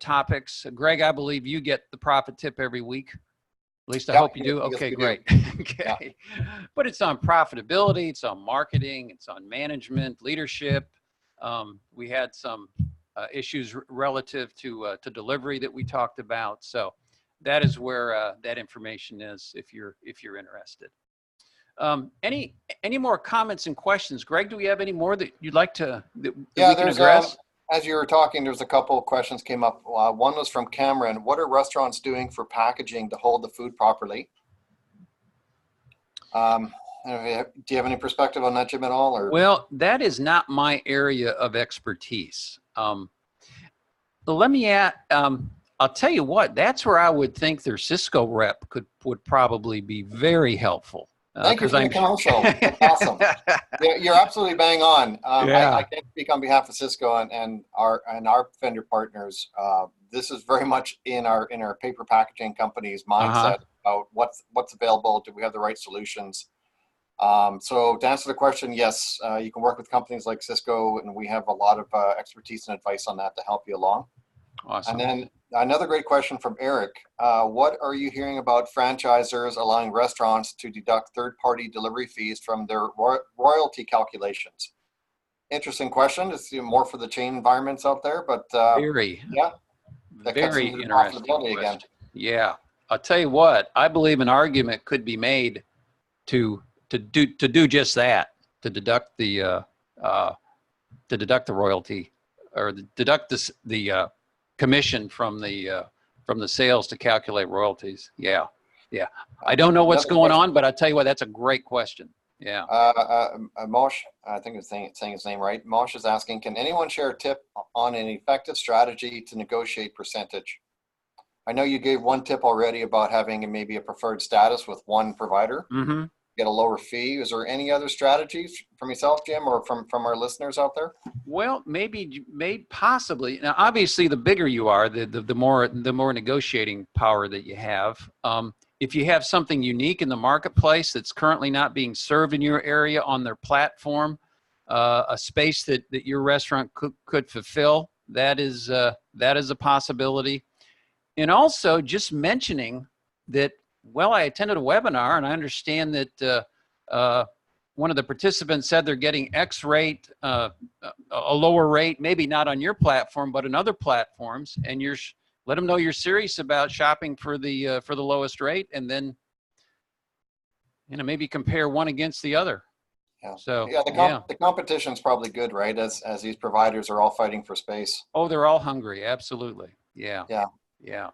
topics. Greg, I believe you get the profit tip every week. At least I hope you do. Okay, great. Okay. Yeah. But it's on profitability, it's on marketing, it's on management, leadership. We had some issues relative to delivery that we talked about. So that is where that information is if you're interested. Any more comments and questions? Greg, do we have any more that you'd like to that we can address? As you were talking, there's a couple of questions came up. One was from Cameron. What are restaurants doing for packaging to hold the food properly? Do you have any perspective on that, Jim, at all? Or? Well, that is not my area of expertise. Let me I'll tell you what, that's where I would think their Cisco rep would probably be very helpful. Thank you for the commercial. That's awesome. You're absolutely bang on. I can't speak on behalf of Cisco and our vendor partners. This is very much in our paper packaging company's mindset about what's available. Do we have the right solutions? So to answer the question, yes, you can work with companies like Cisco, and we have a lot of expertise and advice on that to help you along. Awesome. And then another great question from Eric. What are you hearing about franchisors allowing restaurants to deduct third-party delivery fees from their royalty calculations? Interesting question. It's more for the chain environments out there, but very interesting profitability again. Yeah, I'll tell you what. I believe an argument could be made to do just that, to deduct the royalty or deduct the commission from the sales to calculate royalties. Yeah. I don't know what's going on, but I tell you what, that's a great question. Yeah. Mosh, I think it's saying his name right. Mosh is asking, can anyone share a tip on an effective strategy to negotiate percentage? I know you gave one tip already about having maybe a preferred status with one provider. Mm-hmm. Get a lower fee. Is there any other strategies from yourself, Jim, or from our listeners out there? Well, maybe possibly. Now, obviously, the bigger you are, the more negotiating power that you have. If you have something unique in the marketplace that's currently not being served in your area on their platform, a space that your restaurant could fulfill, that is a possibility. And also just mentioning that, well, I attended a webinar and I understand that one of the participants said they're getting X rate, a lower rate, maybe not on your platform, but in other platforms, and let them know you're serious about shopping for the lowest rate, and then maybe compare one against the other. Yeah. So Yeah, the competition's probably good, right? As these providers are all fighting for space. Oh, they're all hungry. Absolutely. Yeah. Yeah. Yeah.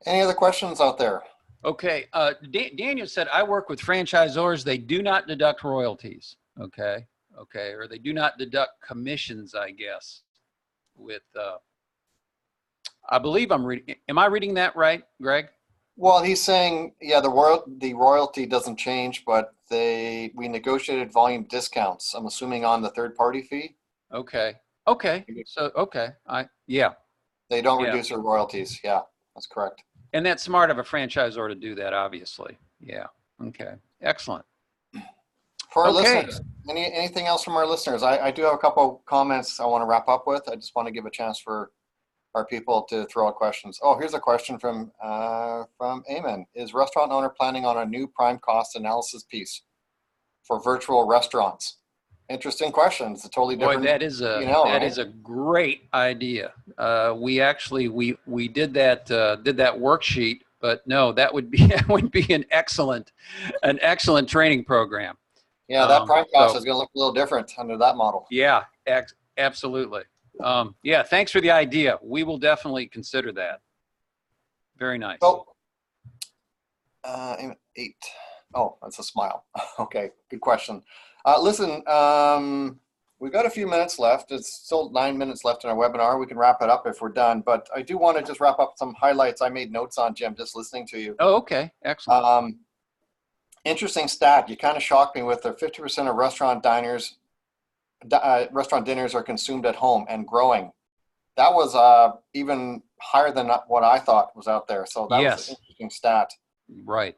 Any other questions out there? Okay. Daniel said, I work with franchisors. They do not deduct royalties. Okay. Okay. Or they do not deduct commissions, I guess, with, I believe I'm reading, am I reading that right, Greg? Well, he's saying, yeah, the royalty doesn't change, but we negotiated volume discounts. I'm assuming on the third party fee. Okay. Okay. So, okay. Yeah. They don't Yeah. reduce their royalties. Yeah, that's correct. And that's smart of a franchisor to do that, obviously. Yeah. Okay. Excellent. For our Okay. listeners, anything else from our listeners? I do have a couple comments I want to wrap up with. I just want to give a chance for our people to throw out questions. Oh, here's a question from Eamon. Is restaurant owner planning on a new prime cost analysis piece for virtual restaurants? Interesting question. It's a totally different. Boy, that is a great idea. We actually we did that worksheet, but no, that would be an excellent training program. Yeah, that prime cost is going to look a little different under that model. Yeah, absolutely. Yeah, thanks for the idea. We will definitely consider that. Very nice. So, 8. Oh, that's a smile. Okay, good question. Listen, we've got a few minutes left. It's still 9 minutes left in our webinar. We can wrap it up if we're done, but I do want to just wrap up some highlights I made notes on, Jim, just listening to you. Oh, okay. Excellent. Interesting stat. You kind of shocked me with the 50% of restaurant dinners are consumed at home and growing. That was even higher than what I thought was out there. So that was an interesting stat. Right.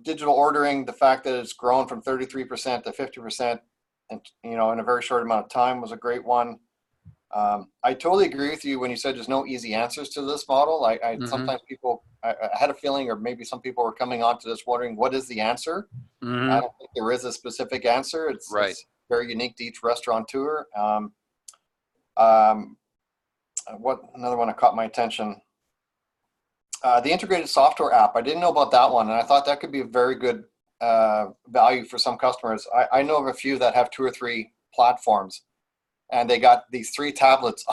Digital ordering, the fact that it's grown from 33% to 50%, and in a very short amount of time was a great one. I totally agree with you when you said there's no easy answers to this model. Sometimes I had a feeling, or maybe some people were coming onto this wondering what is the answer. I don't think there is a specific answer. It's very unique to each restaurateur. What another one that caught my attention? The integrated software app. I didn't know about that one, and I thought that could be a very good value for some customers. I know of a few that have 2 or 3 platforms, and they got these 3 tablets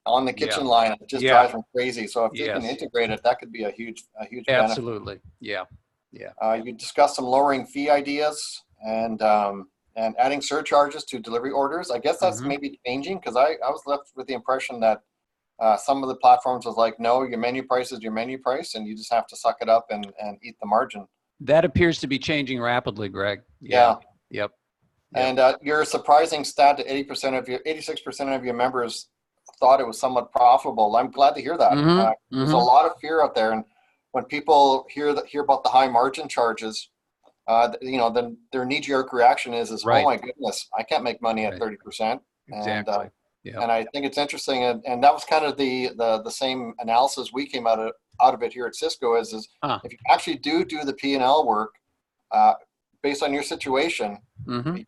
on the kitchen line. It just drives them crazy. So if they can integrate it, that could be a huge benefit. Absolutely. Yeah. Yeah. You discussed some lowering fee ideas and adding surcharges to delivery orders. I guess that's maybe changing, because I was left with the impression that some of the platforms was like, no, your menu price is your menu price, and you just have to suck it up and eat the margin. That appears to be changing rapidly, Greg. Yeah. Yep. And your surprising stat that 86% of your members thought it was somewhat profitable. I'm glad to hear that. There's a lot of fear out there, and when people hear about the high margin charges, then their knee-jerk reaction is oh my goodness, I can't make money at 30%. Exactly. And I think it's interesting, and that was kind of the same analysis we came out of it here at Cisco is if you actually do the P&L work based on your situation,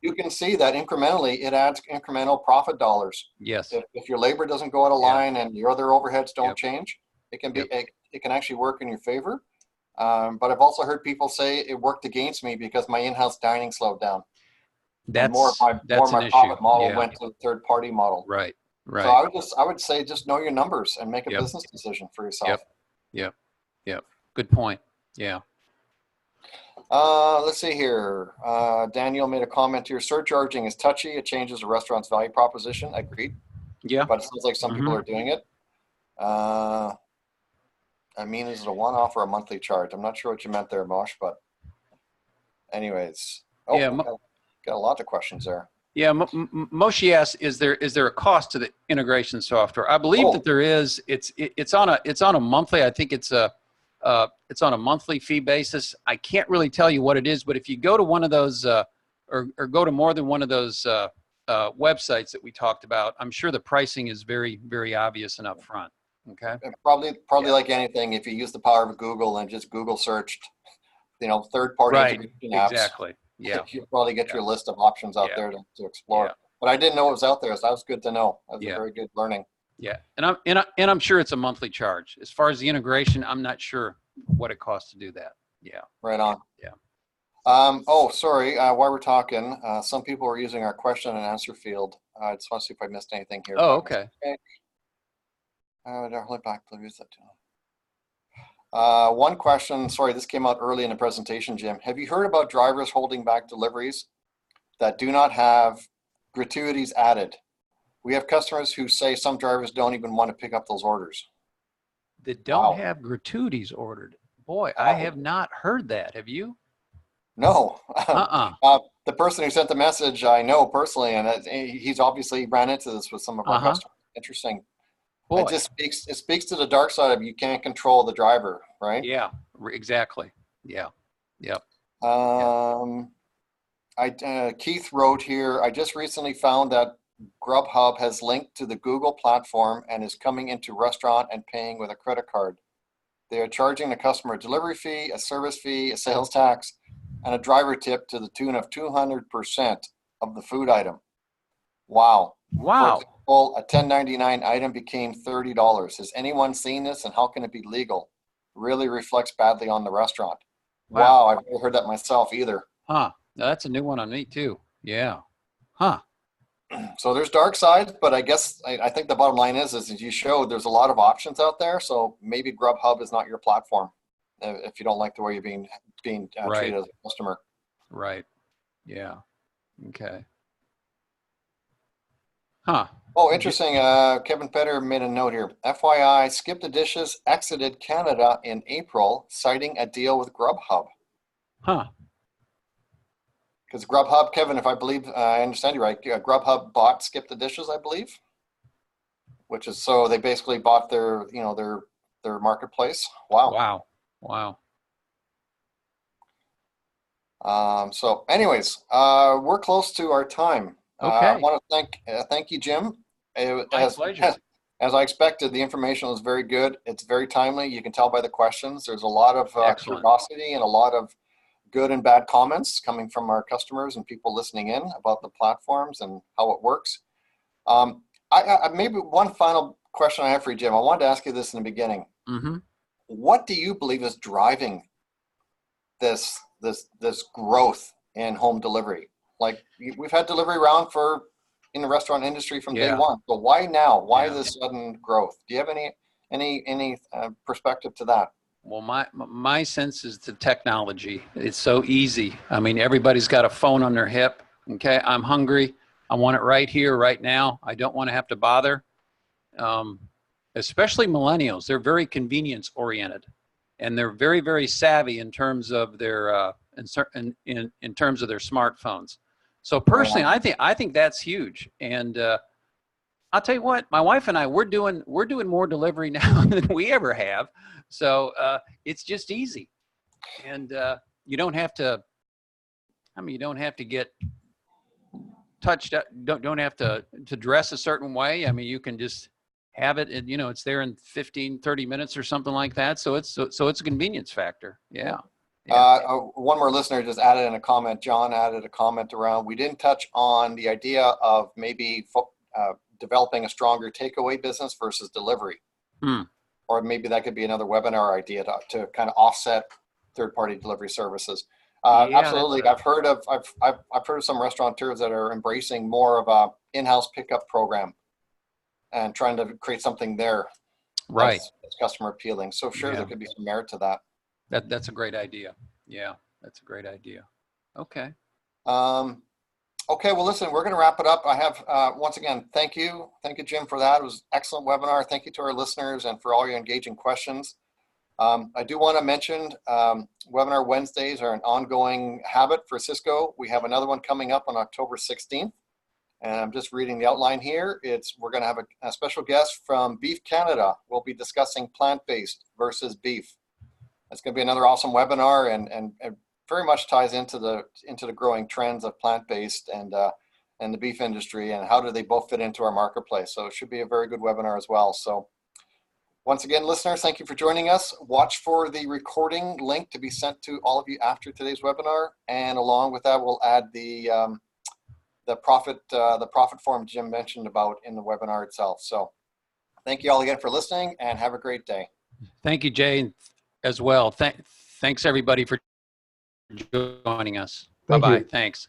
you can see that incrementally it adds incremental profit dollars. Yes. If your labor doesn't go out of line and your other overheads don't change, it can actually work in your favor. But I've also heard people say it worked against me because my in-house dining slowed down. More of my profit model went to the third party model. Right. So I would say just know your numbers and make a business decision for yourself. Yep. Good point. Yeah. Let's see here. Daniel made a comment here. Surcharging is touchy. It changes the restaurant's value proposition. Agreed. Yeah. But it sounds like some people are doing it. I mean, is it a one-off or a monthly charge? I'm not sure what you meant there, Mosh, but anyways. Got a lot of questions there. Yeah, Moshe asks, is there a cost to the integration software? I believe that there is. It's on a monthly. I think it's on a monthly fee basis. I can't really tell you what it is, but if you go to one of those or go to more than one of those websites that we talked about, I'm sure the pricing is very, very obvious and upfront. Okay. And probably like anything, if you use the power of Google and just Google searched, third party integration apps. Exactly. Yeah. You'll probably get your list of options out there to explore. Yeah. But I didn't know it was out there, so that was good to know. That was a very good learning. Yeah, and I'm sure it's a monthly charge. As far as the integration, I'm not sure what it costs to do that. Yeah. Right on. Yeah. Oh, sorry. While we're talking, some people are using our question and answer field. I just want to see if I missed anything here. Oh, okay. Back to use that. One question. Sorry, this came out early in the presentation, Jim. Have you heard about drivers holding back deliveries that do not have gratuities added? We have customers who say some drivers don't even want to pick up those orders. That don't Wow. have gratuities ordered. Boy, I have not heard that. Have you? No. Uh-uh. The person who sent the message, I know personally, and he's obviously ran into this with some of our Uh-huh. customers. Interesting. Boy. It speaks to the dark side of you can't control the driver, right? Yeah, exactly. Yeah. Yep. Keith wrote here, I just recently found that Grub Hub has linked to the Google platform and is coming into restaurant and paying with a credit card. They are charging the customer a delivery fee, a service fee, a sales tax, and a driver tip to the tune of 200% of the food item. Wow. For Wow. example, a 1099 item became $30. Has anyone seen this, and how can it be legal? Really reflects badly on the restaurant. Wow, I've never heard that myself either. Huh. That's a new one on me too. Yeah. Huh. So there's dark sides, but I guess I think the bottom line is as you showed, there's a lot of options out there. So maybe Grub Hub is not your platform if you don't like the way you're being Right. treated as a customer. Right. Yeah. Okay. Huh. Oh, interesting. Kevin Petter made a note here. FYI, Skip the Dishes exited Canada in April, citing a deal with Grub Hub. Huh. Because Grub Hub, Kevin, if I believe I understand you right, Grub Hub bought Skip the Dishes, I believe, which is so they basically bought their marketplace. Wow. Wow. So, anyways, we're close to our time. Okay. I want to thank you, Jim. My pleasure. As I expected, the information was very good. It's very timely. You can tell by the questions. There's a lot of curiosity and a lot of good and bad comments coming from our customers and people listening in about the platforms and how it works. Maybe one final question I have for you, Jim. I wanted to ask you this in the beginning. Mm-hmm. What do you believe is driving this growth in home delivery? Like we've had delivery around in the restaurant industry from day one. But why now? Why this sudden growth? Do you have any perspective to that? Well, my sense is the technology. It's so easy. I mean, everybody's got a phone on their hip. Okay, I'm hungry. I want it right here, right now. I don't want to have to bother. Especially millennials, they're very convenience oriented, and they're very, very savvy in terms of their in terms of their smartphones. So personally, I think that's huge. And I'll tell you what, my wife and I, we're doing more delivery now than we ever have. So it's just easy, and you don't have to. I mean, you don't have to get touched. Don't have to dress a certain way. I mean, you can just have it, and it's there in 15, 30 minutes or something like that. So it's a convenience factor. Yeah. One more listener just added in a comment. John added a comment around. We didn't touch on the idea of maybe developing a stronger takeaway business versus delivery. Or maybe that could be another webinar idea to kind of offset third-party delivery services. Absolutely, I've heard of some restaurateurs that are embracing more of a in-house pickup program and trying to create something there. Right. That's customer appealing. So sure, there could be some merit to that. That's a great idea. Yeah, that's a great idea. Okay. Okay, well, listen, we're going to wrap it up. I have, once again, thank you, Jim, for that. It was an excellent webinar. Thank you to our listeners and for all your engaging questions. I do want to mention Webinar Wednesdays are an ongoing habit for Cisco. We have another one coming up on October 16th. And I'm just reading the outline here. We're going to have a special guest from Beef Canada. We'll be discussing plant-based versus beef. It's going to be another awesome webinar and very much ties into the growing trends of plant-based and the beef industry and how do they both fit into our marketplace. So it should be a very good webinar as well. So once again, listeners, thank you for joining us. Watch for the recording link to be sent to all of you after today's webinar. And along with that, we'll add the profit form Jim mentioned about in the webinar itself. So thank you all again for listening and have a great day. Thank you, Jay, as well. Thanks everybody for joining us. Thank Bye-bye. you. Thanks.